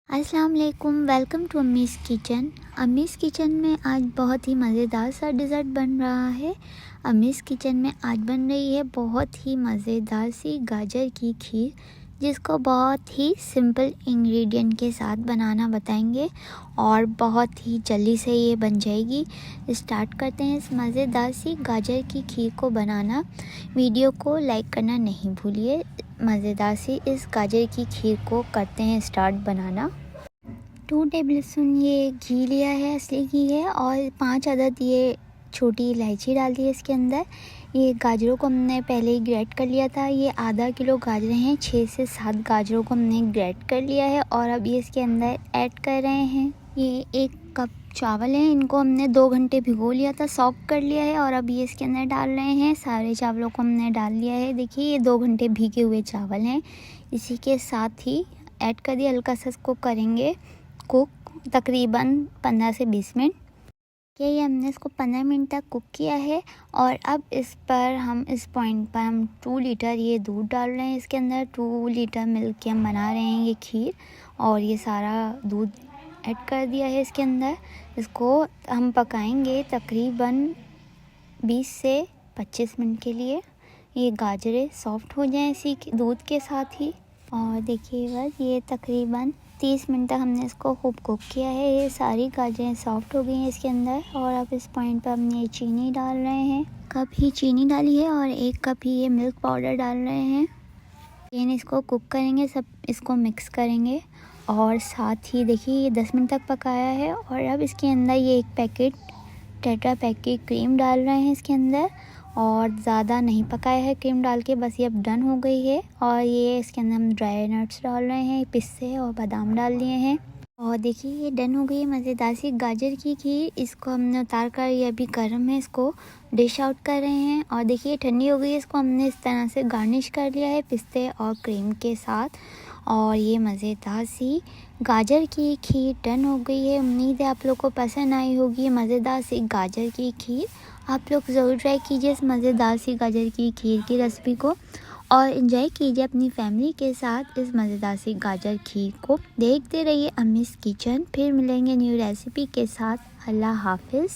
अस्सलाम वालेकुम, welcome to अम्मीज़ kitchen. अम्मीज़ kitchen में आज बहुत ही मज़ेदार सा डिज़र्ट बन रहा है। अम्मीज़ किचन में आज बन रही है बहुत ही मज़ेदार सी गाजर की खीर, जिसको बहुत ही सिंपल इंग्रेडिएंट के साथ बनाना बताएंगे और बहुत ही जल्दी से ये बन जाएगी। स्टार्ट करते हैं इस मज़ेदार सी गाजर की खीर को बनाना। वीडियो को लाइक करना नहीं भूलिए। मज़ेदार सी इस गाजर की खीर को करते हैं स्टार्ट बनाना। 2 टेबलस्पून ये घी लिया है, असली घी है, और 5 अदद ये छोटी इलायची डाल दी है इसके अंदर। ये गाजरों को हमने पहले ही ग्रेट कर लिया था। ये आधा किलो गाजरें हैं, 6 से 7 गाजरों को हमने ग्रेट कर लिया है और अब ये इसके अंदर ऐड कर रहे हैं। ये 1 कप चावल हैं, इनको हमने 2 घंटे भिगो लिया था, सॉक कर लिया है और अब ये इसके अंदर डाल रहे हैं। सारे चावलों को हमने डाल लिया है। देखिए ये 2 घंटे भीगे हुए चावल हैं, इसी के साथ ही ऐड कर दिया। हल्का सा इसको करेंगे कुक, तकरीबन 15 से 20 मिनट के ये हमने इसको 15 मिनट तक कुक किया है। और अब इस पॉइंट पर हम 2 लीटर ये दूध डाल रहे हैं इसके अंदर। 2 लीटर मिल्क के हम बना रहे हैं ये खीर, और ये सारा दूध ऐड कर दिया है इसके अंदर। इसको हम पकाएंगे तकरीबन 20 से 25 मिनट के लिए। ये गाजरें सॉफ्ट हो जाएं इसी दूध के साथ ही। और देखिए बस ये तकरीबन 30 मिनट तक हमने इसको खूब कुक किया है। ये सारी गाजरें सॉफ्ट हो गई हैं इसके अंदर। और अब इस पॉइंट पर हमने चीनी डाल रहे हैं। कप ही चीनी डाली है और 1 कप ही ये मिल्क पाउडर डाल रहे हैं। इसको कुक करेंगे, सब इसको मिक्स करेंगे। और साथ ही देखिए ये 10 मिनट तक पकाया है। और अब इसके अंदर ये 1 पैकेट टेट्रा पैक की क्रीम डाल रहे हैं इसके अंदर, और ज़्यादा नहीं पकाया है क्रीम डाल के, बस ये अब डन हो गई है। और ये इसके अंदर हम ड्राई नट्स डाल रहे हैं, पिस्ते और बादाम डाल दिए हैं। और देखिए ये डन हो गई है मज़ेदार सी गाजर की खीर। इसको हमने उतार कर, ये अभी गर्म है, इसको डिश आउट कर रहे हैं। और देखिए ठंडी हो गई है, इसको हमने इस तरह से गार्निश कर लिया है पिस्ते और क्रीम के साथ। और ये मज़ेदार सी गाजर की खीर डन हो गई है। उम्मीद है आप लोग को पसंद आई होगी मज़ेदार सी गाजर की खीर। आप लोग ज़रूर ट्राई कीजिए इस मज़ेदार सी गाजर की खीर की रेसिपी को, और एंजॉय कीजिए अपनी फैमिली के साथ इस मज़ेदार सी गाजर खीर को। देखते रहिए अम्मीज़ किचन। फिर मिलेंगे न्यू रेसिपी के साथ। अल्लाह हाफिज़।